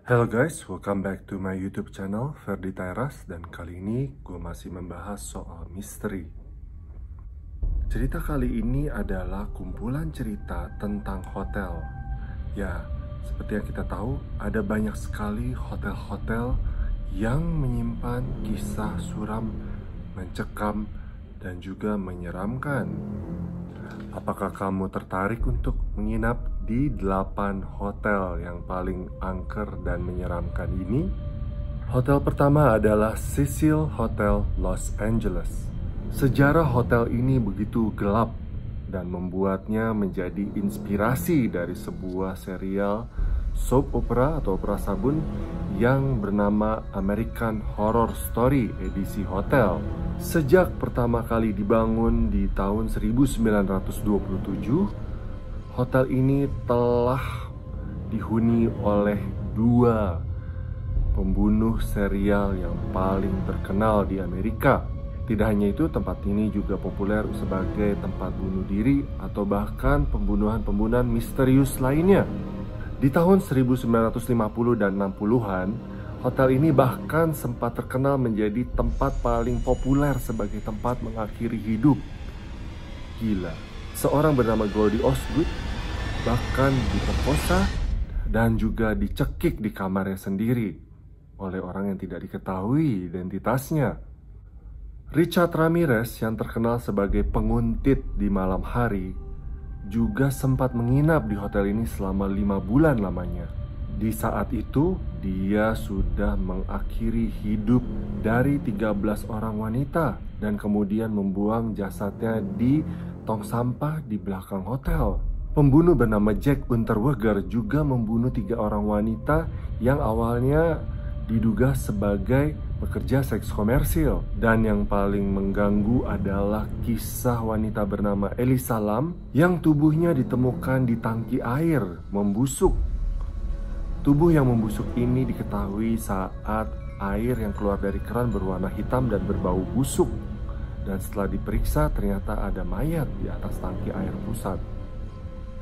Hello guys, welcome back to my YouTube channel Ferdi Teras, dan kali ini gue masih membahas soal misteri. Cerita kali ini adalah kumpulan cerita tentang hotel. Ya, seperti yang kita tahu, ada banyak sekali hotel-hotel yang menyimpan kisah suram, mencekam, dan juga menyeramkan. Apakah kamu tertarik untuk menginap di 8 hotel yang paling angker dan menyeramkan ini? Hotel pertama adalah Cecil Hotel Los Angeles. Sejarah hotel ini begitu gelap dan membuatnya menjadi inspirasi dari sebuah serial soap opera atau opera sabun yang bernama American Horror Story edisi hotel. Sejak pertama kali dibangun di tahun 1927, hotel ini telah dihuni oleh 2 pembunuh serial yang paling terkenal di Amerika. Tidak hanya itu, tempat ini juga populer sebagai tempat bunuh diri atau bahkan pembunuhan-pembunuhan misterius lainnya. Di tahun 1950 dan 60-an, hotel ini bahkan sempat terkenal menjadi tempat paling populer sebagai tempat mengakhiri hidup. Gila, seorang bernama Goldie Osgood bahkan diperkosa dan juga dicekik di kamarnya sendiri oleh orang yang tidak diketahui identitasnya. Richard Ramirez yang terkenal sebagai penguntit di malam hari juga sempat menginap di hotel ini selama 5 bulan lamanya. Di saat itu, dia sudah mengakhiri hidup dari 13 orang wanita dan kemudian membuang jasadnya di tong sampah di belakang hotel. Pembunuh bernama Jack Unterweger juga membunuh 3 orang wanita yang awalnya diduga sebagai pekerja seks komersil. Dan yang paling mengganggu adalah kisah wanita bernama Elisa Lam yang tubuhnya ditemukan di tangki air membusuk. Tubuh yang membusuk ini diketahui saat air yang keluar dari keran berwarna hitam dan berbau busuk. Dan setelah diperiksa ternyata ada mayat di atas tangki air pusat.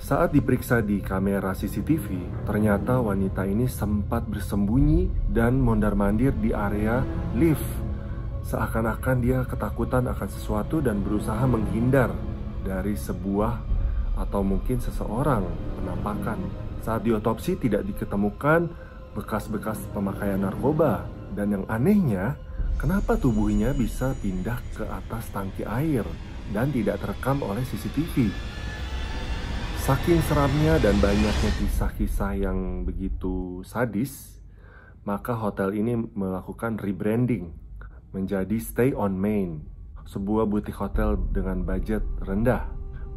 Saat diperiksa di kamera CCTV, ternyata wanita ini sempat bersembunyi dan mondar-mandir di area lift. Seakan-akan dia ketakutan akan sesuatu dan berusaha menghindar dari sebuah atau mungkin seseorang penampakan. Saat diotopsi tidak diketemukan bekas-bekas pemakaian narkoba. Dan yang anehnya, kenapa tubuhnya bisa pindah ke atas tangki air dan tidak terekam oleh CCTV? Saking seramnya dan banyaknya kisah-kisah yang begitu sadis, maka hotel ini melakukan rebranding menjadi Stay on Main, sebuah butik hotel dengan budget rendah.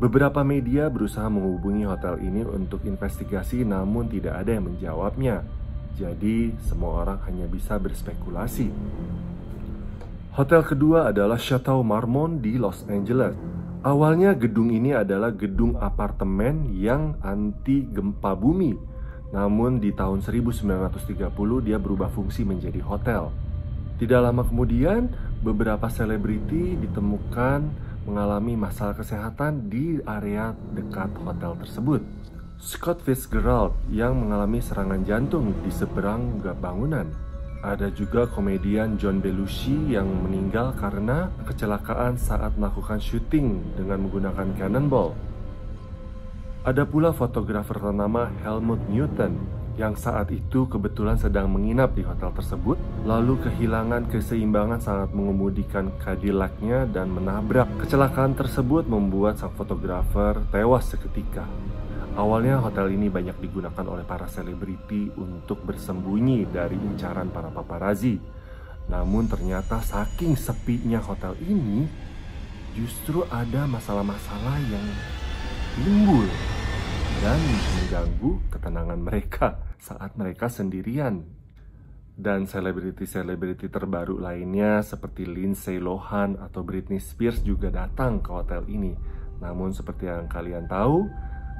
Beberapa media berusaha menghubungi hotel ini untuk investigasi, namun tidak ada yang menjawabnya. Jadi semua orang hanya bisa berspekulasi. Hotel kedua adalah Chateau Marmont di Los Angeles. Awalnya gedung ini adalah gedung apartemen yang anti gempa bumi. Namun di tahun 1930 dia berubah fungsi menjadi hotel. Tidak lama kemudian, beberapa selebriti ditemukan mengalami masalah kesehatan di area dekat hotel tersebut. Scott Fitzgerald yang mengalami serangan jantung di seberang bangunan. Ada juga komedian John Belushi yang meninggal karena kecelakaan saat melakukan syuting dengan menggunakan cannonball. Ada pula fotografer ternama Helmut Newton yang saat itu kebetulan sedang menginap di hotel tersebut, lalu kehilangan keseimbangan saat mengemudikan Cadillac-nya dan menabrak. Kecelakaan tersebut membuat sang fotografer tewas seketika. Awalnya hotel ini banyak digunakan oleh para selebriti untuk bersembunyi dari incaran para paparazzi. Namun ternyata saking sepinya hotel ini, justru ada masalah-masalah yang timbul dan mengganggu ketenangan mereka saat mereka sendirian. Dan selebriti-selebriti terbaru lainnya seperti Lindsay Lohan atau Britney Spears juga datang ke hotel ini. Namun seperti yang kalian tahu,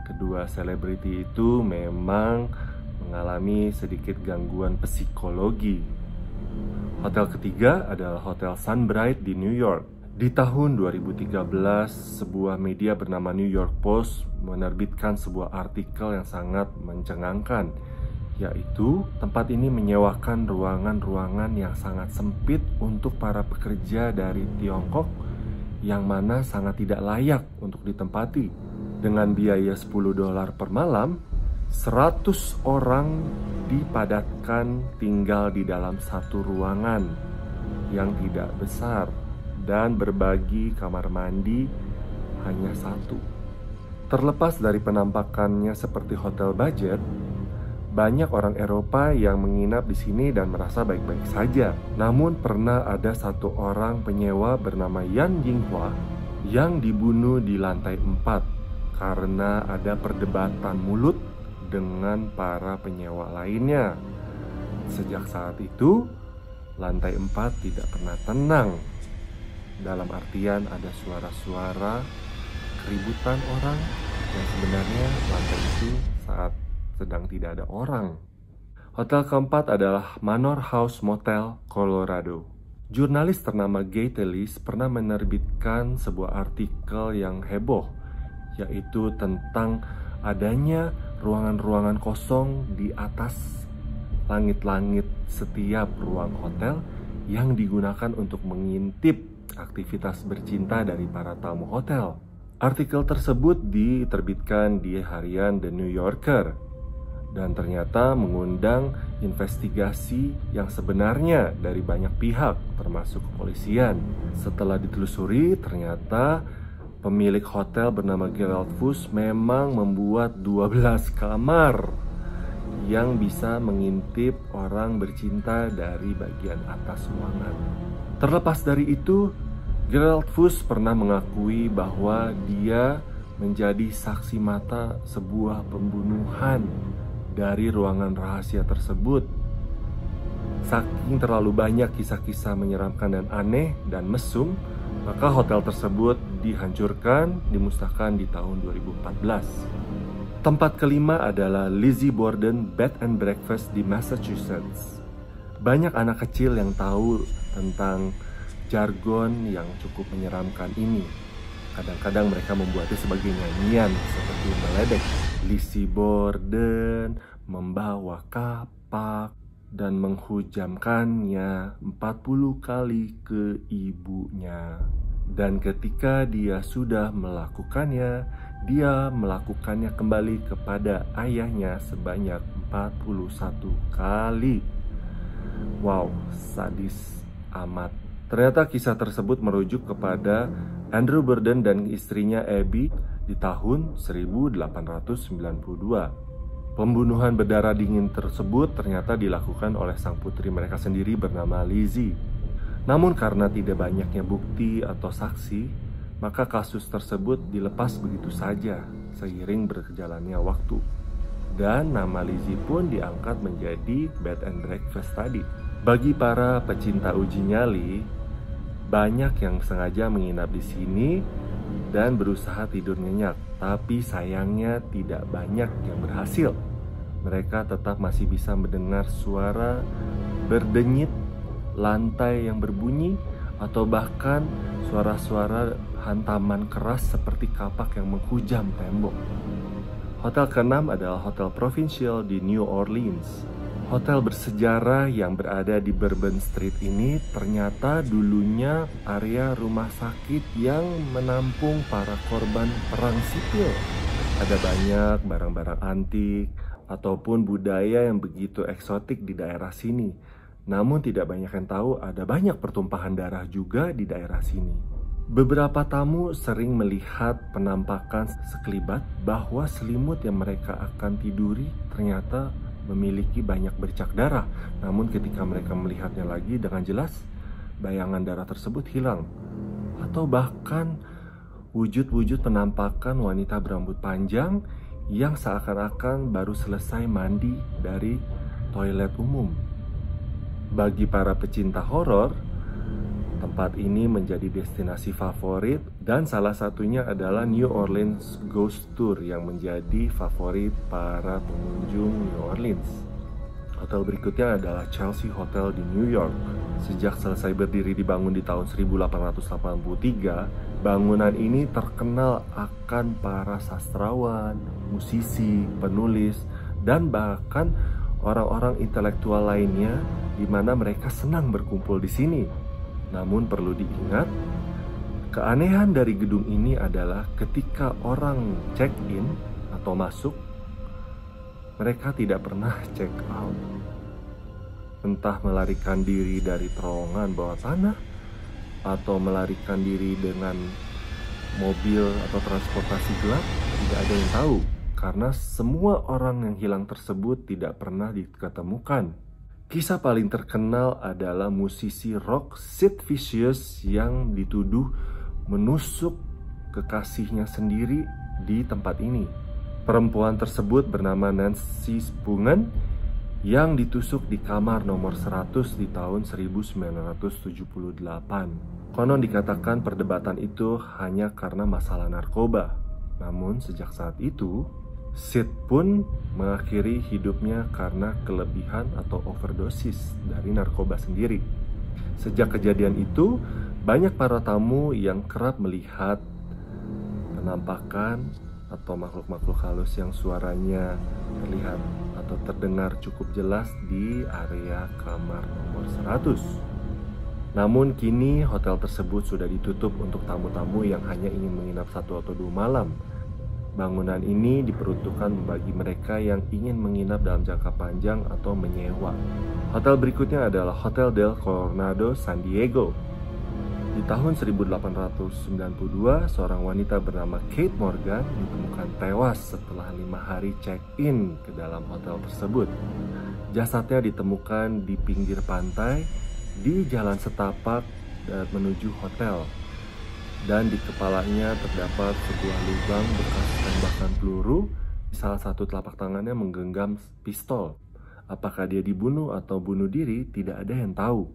kedua selebriti itu memang mengalami sedikit gangguan psikologi. Hotel ketiga adalah Hotel Sunbright di New York. Di tahun 2013, sebuah media bernama New York Post menerbitkan sebuah artikel yang sangat mencengangkan, yaitu tempat ini menyewakan ruangan-ruangan yang sangat sempit untuk para pekerja dari Tiongkok yang mana sangat tidak layak untuk ditempati. Dengan biaya $10 per malam, 100 orang dipadatkan tinggal di dalam satu ruangan yang tidak besar dan berbagi kamar mandi hanya satu. Terlepas dari penampakannya seperti hotel budget, banyak orang Eropa yang menginap di sini dan merasa baik-baik saja. Namun pernah ada satu orang penyewa bernama Yan Jinghua yang dibunuh di lantai 4 karena ada perdebatan mulut dengan para penyewa lainnya. Sejak saat itu, lantai 4 tidak pernah tenang. Dalam artian ada suara-suara keributan orang yang sebenarnya lantai itu saat sedang tidak ada orang. Hotel keempat adalah Manor House Motel, Colorado. Jurnalis ternama Gay Tallis pernah menerbitkan sebuah artikel yang heboh, yaitu tentang adanya ruangan-ruangan kosong di atas langit-langit setiap ruang hotel yang digunakan untuk mengintip aktivitas bercinta dari para tamu hotel. Artikel tersebut diterbitkan di harian The New Yorker dan ternyata mengundang investigasi yang sebenarnya dari banyak pihak, termasuk kepolisian. Setelah ditelusuri, ternyata pemilik hotel bernama Gerald Foos memang membuat 12 kamar yang bisa mengintip orang bercinta dari bagian atas ruangan. Terlepas dari itu, Gerald Foos pernah mengakui bahwa dia menjadi saksi mata sebuah pembunuhan dari ruangan rahasia tersebut. Saking terlalu banyak kisah-kisah menyeramkan dan aneh dan mesum, maka hotel tersebut dihancurkan, dimusnahkan di tahun 2014. Tempat kelima adalah Lizzie Borden Bed and Breakfast di Massachusetts. Banyak anak kecil yang tahu tentang jargon yang cukup menyeramkan ini. Kadang-kadang mereka membuatnya sebagai nyanyian seperti meledek. Lizzie Borden membawa kapak dan menghujamkannya 40 kali ke ibunya. Dan ketika dia sudah melakukannya, dia melakukannya kembali kepada ayahnya sebanyak 41 kali. Wow, sadis amat. Ternyata kisah tersebut merujuk kepada Andrew Borden dan istrinya Abby di tahun 1892. Pembunuhan berdarah dingin tersebut ternyata dilakukan oleh sang putri mereka sendiri bernama Lizzie. Namun karena tidak banyaknya bukti atau saksi, maka kasus tersebut dilepas begitu saja seiring berjalannya waktu. Dan nama Lizzie pun diangkat menjadi bed and breakfast tadi. Bagi para pecinta uji nyali, banyak yang sengaja menginap di sini dan berusaha tidur nyenyak, tapi sayangnya tidak banyak yang berhasil. Mereka tetap masih bisa mendengar suara berdenyit, lantai yang berbunyi, atau bahkan suara-suara hantaman keras seperti kapak yang menghujam tembok. Hotel keenam adalah Hotel Provincial di New Orleans. Hotel bersejarah yang berada di Bourbon Street ini ternyata dulunya area rumah sakit yang menampung para korban perang sipil. Ada banyak barang-barang antik ataupun budaya yang begitu eksotik di daerah sini. Namun tidak banyak yang tahu ada banyak pertumpahan darah juga di daerah sini. Beberapa tamu sering melihat penampakan sekelibat bahwa selimut yang mereka akan tiduri ternyata memiliki banyak bercak darah. Namun ketika mereka melihatnya lagi dengan jelas, bayangan darah tersebut hilang. Atau bahkan wujud-wujud penampakan wanita berambut panjang yang seakan-akan baru selesai mandi dari toilet umum. Bagi para pecinta horor, tempat ini menjadi destinasi favorit dan salah satunya adalah New Orleans Ghost Tour yang menjadi favorit para pengunjung New Orleans. Hotel berikutnya adalah Chelsea Hotel di New York. Sejak selesai berdiri dibangun di tahun 1883, bangunan ini terkenal akan para sastrawan, musisi, penulis, dan bahkan orang-orang intelektual lainnya di mana mereka senang berkumpul di sini. Namun perlu diingat, keanehan dari gedung ini adalah ketika orang check-in atau masuk, mereka tidak pernah check out. Entah melarikan diri dari terowongan bawah tanah atau melarikan diri dengan mobil atau transportasi gelap, tidak ada yang tahu. Karena semua orang yang hilang tersebut tidak pernah diketemukan. Kisah paling terkenal adalah musisi rock Sid Vicious yang dituduh menusuk kekasihnya sendiri di tempat ini. Perempuan tersebut bernama Nancy Spungen yang ditusuk di kamar nomor 100 di tahun 1978. Konon dikatakan perdebatan itu hanya karena masalah narkoba. Namun sejak saat itu, Sid pun mengakhiri hidupnya karena kelebihan atau overdosis dari narkoba sendiri. Sejak kejadian itu, banyak para tamu yang kerap melihat penampakan atau makhluk-makhluk halus yang suaranya terlihat atau terdengar cukup jelas di area kamar nomor 100. Namun kini hotel tersebut sudah ditutup untuk tamu-tamu yang hanya ingin menginap 1 atau 2 malam. Bangunan ini diperuntukkan bagi mereka yang ingin menginap dalam jangka panjang atau menyewa. Hotel berikutnya adalah Hotel del Coronado San Diego. Di tahun 1892, seorang wanita bernama Kate Morgan ditemukan tewas setelah 5 hari check-in ke dalam hotel tersebut. Jasadnya ditemukan di pinggir pantai di jalan setapak menuju hotel. Dan di kepalanya terdapat sebuah lubang bekas tembakan peluru. Salah satu telapak tangannya menggenggam pistol. Apakah dia dibunuh atau bunuh diri, tidak ada yang tahu.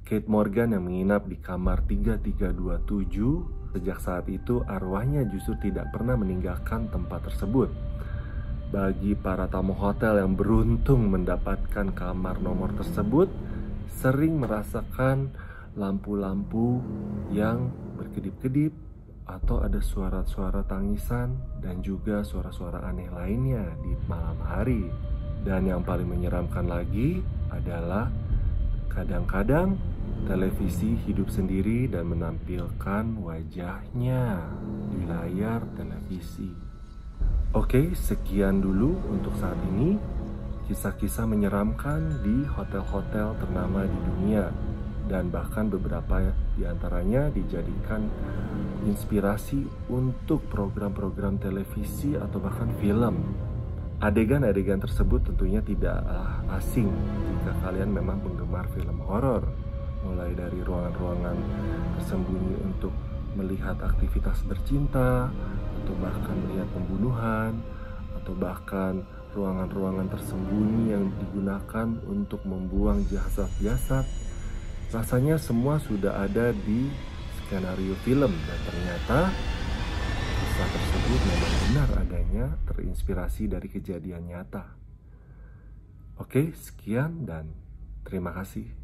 Kate Morgan yang menginap di kamar 3327, sejak saat itu arwahnya justru tidak pernah meninggalkan tempat tersebut. Bagi para tamu hotel yang beruntung mendapatkan kamar nomor tersebut, sering merasakan lampu-lampu yang berkedip-kedip atau ada suara-suara tangisan dan juga suara-suara aneh lainnya di malam hari. Dan yang paling menyeramkan lagi adalah kadang-kadang televisi hidup sendiri dan menampilkan wajahnya di layar televisi. Oke, sekian dulu untuk saat ini. Kisah-kisah menyeramkan di hotel-hotel ternama di dunia. Dan bahkan beberapa di antaranya dijadikan inspirasi untuk program-program televisi atau bahkan film. Adegan-adegan tersebut tentunya tidaklah asing jika kalian memang penggemar film horor. Mulai dari ruangan-ruangan tersembunyi untuk melihat aktivitas bercinta, atau bahkan melihat pembunuhan, atau bahkan ruangan-ruangan tersembunyi yang digunakan untuk membuang jasad-jasad. Rasanya semua sudah ada di skenario film dan ternyata kisah tersebut memang benar adanya terinspirasi dari kejadian nyata. Oke, sekian dan terima kasih.